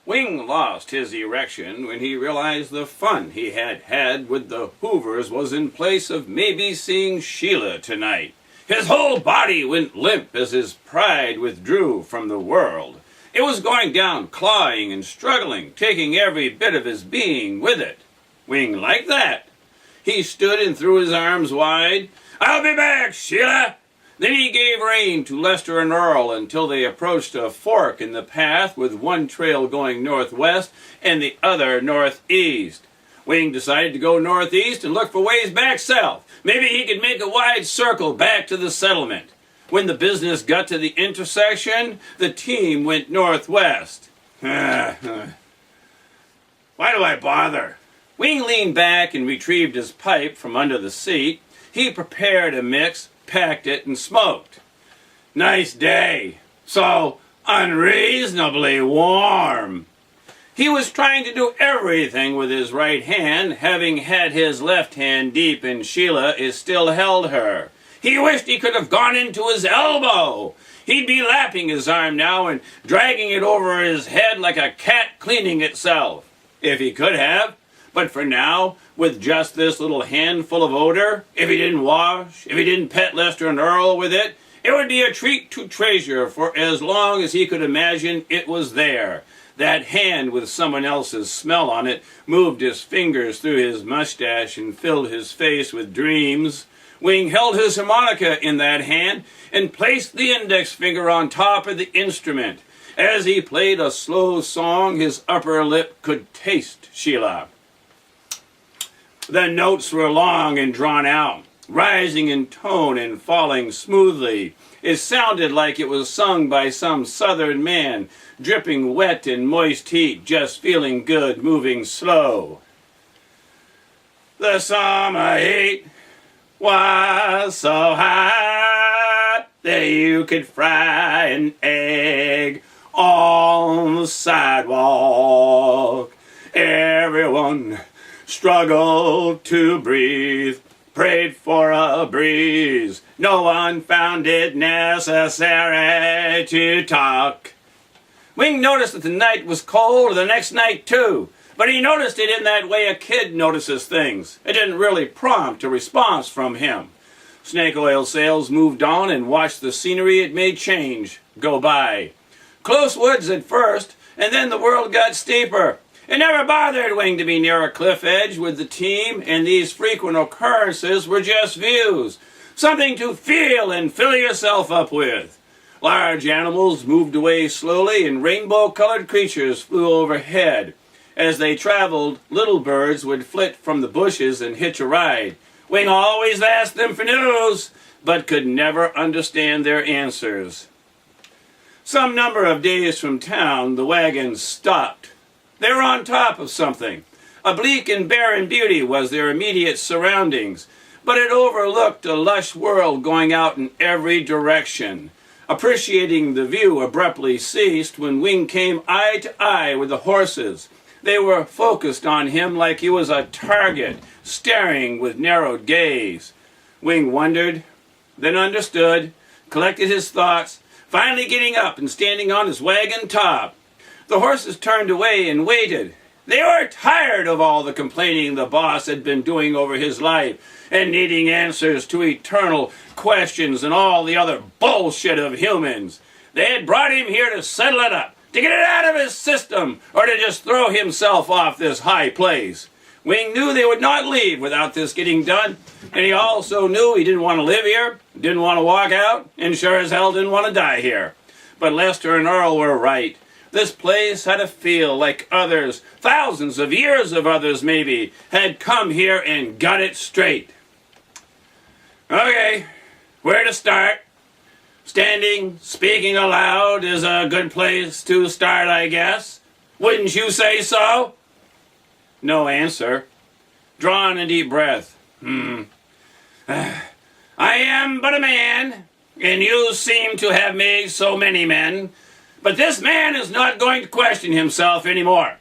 Wing lost his erection when he realized the fun he had had with the Hoovers was in place of maybe seeing Sheila tonight. His whole body went limp as his pride withdrew from the world. It was going down, clawing and struggling, taking every bit of his being with it. Wing liked that. He stood and threw his arms wide. "I'll be back, Sheila!" Then he gave rein to Lester and Earl until they approached a fork in the path with one trail going northwest and the other northeast. Wing decided to go northeast and look for ways back south. Maybe he could make a wide circle back to the settlement. When the business got to the intersection, the team went northwest. Why do I bother? Wing leaned back and retrieved his pipe from under the seat. He prepared a mix, packed it, and smoked. Nice day. So unreasonably warm. He was trying to do everything with his right hand, having had his left hand deep in Sheila, it still held her. He wished he could have gone into his elbow. He'd be lapping his arm now and dragging it over his head like a cat cleaning itself. If he could have. But for now, with just this little handful of odor, if he didn't wash, if he didn't pet Lester and Earl with it, it would be a treat to treasure for as long as he could imagine it was there. That hand with someone else's smell on it moved his fingers through his mustache and filled his face with dreams. Wing held his harmonica in that hand and placed the index finger on top of the instrument. As he played a slow song, his upper lip could taste Sheila. The notes were long and drawn out, rising in tone and falling smoothly. It sounded like it was sung by some southern man, dripping wet in moist heat, just feeling good, moving slow. The summer heat was so hot that you could fry an egg on the sidewalk. Everyone struggled to breathe, prayed for a breeze. No one found it necessary to talk. Wing noticed that the night was cold the next night too, but he noticed it in that way a kid notices things. It didn't really prompt a response from him. Snake oil sales moved on and watched the scenery it made change, go by. Close woods at first, and then the world got steeper. It never bothered Wing to be near a cliff edge with the team, and these frequent occurrences were just views, something to feel and fill yourself up with. Large animals moved away slowly, and rainbow-colored creatures flew overhead. As they traveled, little birds would flit from the bushes and hitch a ride. Wing always asked them for news, but could never understand their answers. Some number of days from town, the wagons stopped. They were on top of something. A bleak and barren beauty was their immediate surroundings, but it overlooked a lush world going out in every direction. Appreciating the view abruptly ceased when Wing came eye to eye with the horses. They were focused on him like he was a target, staring with narrowed gaze. Wing wondered, then understood, collected his thoughts, finally getting up and standing on his wagon top. The horses turned away and waited. They were tired of all the complaining the boss had been doing over his life and needing answers to eternal questions and all the other bullshit of humans. They had brought him here to settle it up, to get it out of his system, or to just throw himself off this high place. Wing knew they would not leave without this getting done, and he also knew he didn't want to live here, didn't want to walk out, and sure as hell didn't want to die here. But Lester and Earl were right. This place had a feel like others, thousands of years of others maybe, had come here and got it straight. Okay, where to start? Standing, speaking aloud is a good place to start, I guess. Wouldn't you say so? No answer. Drawing a deep breath. I am but a man, and you seem to have made so many men. But this man is not going to question himself anymore.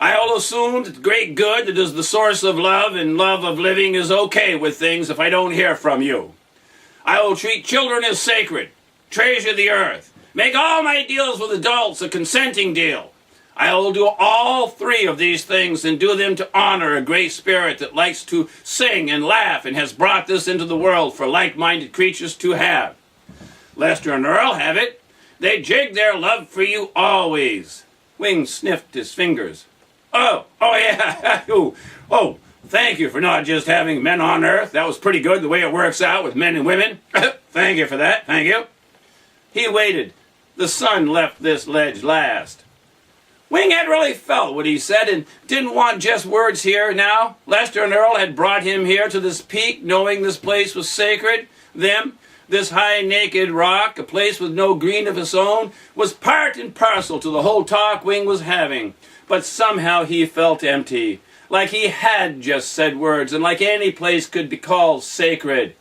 I will assume that the great good that is the source of love and love of living is okay with things if I don't hear from you. I will treat children as sacred, treasure the earth, make all my deals with adults a consenting deal. I will do all three of these things and do them to honor a great spirit that likes to sing and laugh and has brought this into the world for like-minded creatures to have. Lester and Earl have it. They jig their love for you always. Wing sniffed his fingers. Oh yeah, oh, thank you for not just having men on Earth. That was pretty good the way it works out with men and women. Thank you for that, thank you. He waited. The sun left this ledge last. Wing had really felt what he said and didn't want just words here now. Lester and Earl had brought him here to this peak, knowing this place was sacred. Them, this high naked rock, a place with no green of its own, was part and parcel to the whole talk Wing was having. But somehow he felt empty, like he had just said words, and like any place could be called sacred.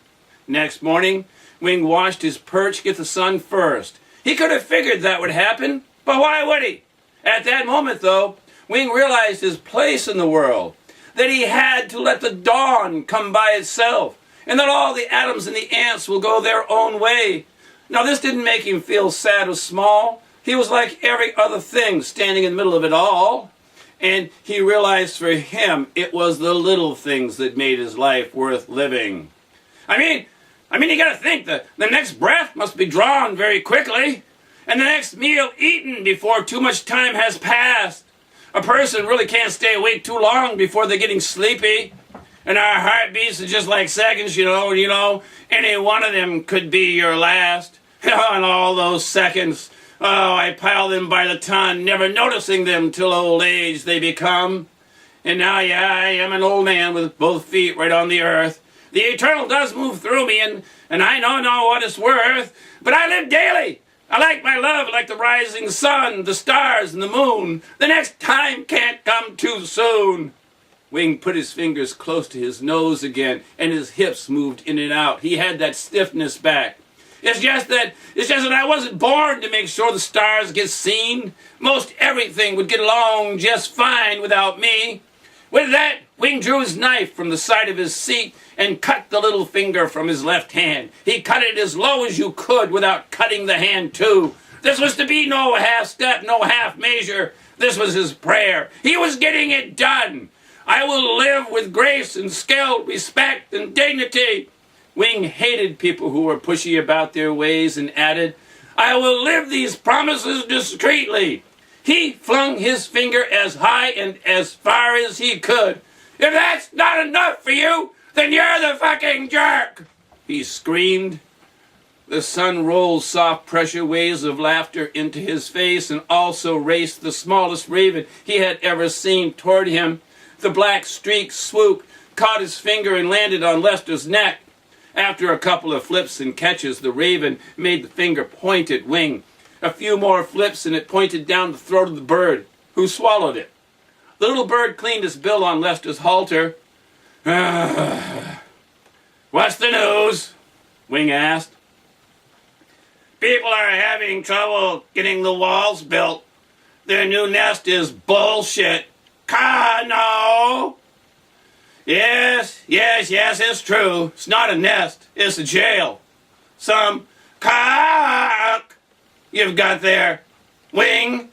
Next morning, Wing washed his perch, get the sun first. He could have figured that would happen, but why would he? At that moment, though, Wing realized his place in the world, that he had to let the dawn come by itself, and that all the atoms and the ants will go their own way. Now, this didn't make him feel sad or small. He was like every other thing standing in the middle of it all, and he realized for him it was the little things that made his life worth living. I mean, you gotta think, the next breath must be drawn very quickly, and the next meal eaten before too much time has passed. A person really can't stay awake too long before they're getting sleepy. And our heartbeats are just like seconds, you know, any one of them could be your last. And all those seconds, I pile them by the ton, never noticing them till old age they become. And now, yeah, I am an old man with both feet right on the earth. The eternal does move through me, and I don't know what it's worth, but I live daily. I like my love like the rising sun, the stars, and the moon. The next time can't come too soon. Wing put his fingers close to his nose again, and his hips moved in and out. He had that stiffness back. It's just that I wasn't born to make sure the stars get seen. Most everything would get along just fine without me. With that, Wing drew his knife from the side of his seat and cut the little finger from his left hand. He cut it as low as you could without cutting the hand too. This was to be no half step, no half measure. This was his prayer. He was getting it done. I will live with grace and skill, respect and dignity. Wing hated people who were pushy about their ways and added, I will live these promises discreetly. He flung his finger as high and as far as he could. If that's not enough for you, then you're the fucking jerk, he screamed. The sun rolled soft pressure waves of laughter into his face and also raced the smallest raven he had ever seen toward him. The black streak swooped, caught his finger, and landed on Lester's neck. After a couple of flips and catches, the raven made the finger point at Wing. A few more flips and it pointed down the throat of the bird, who swallowed it. The little bird cleaned his bill on Lester's halter. What's the news? Wing asked. People are having trouble getting the walls built. Their new nest is bullshit. No. Yes, it's true. It's not a nest. It's a jail. Some cock you've got there. Wing.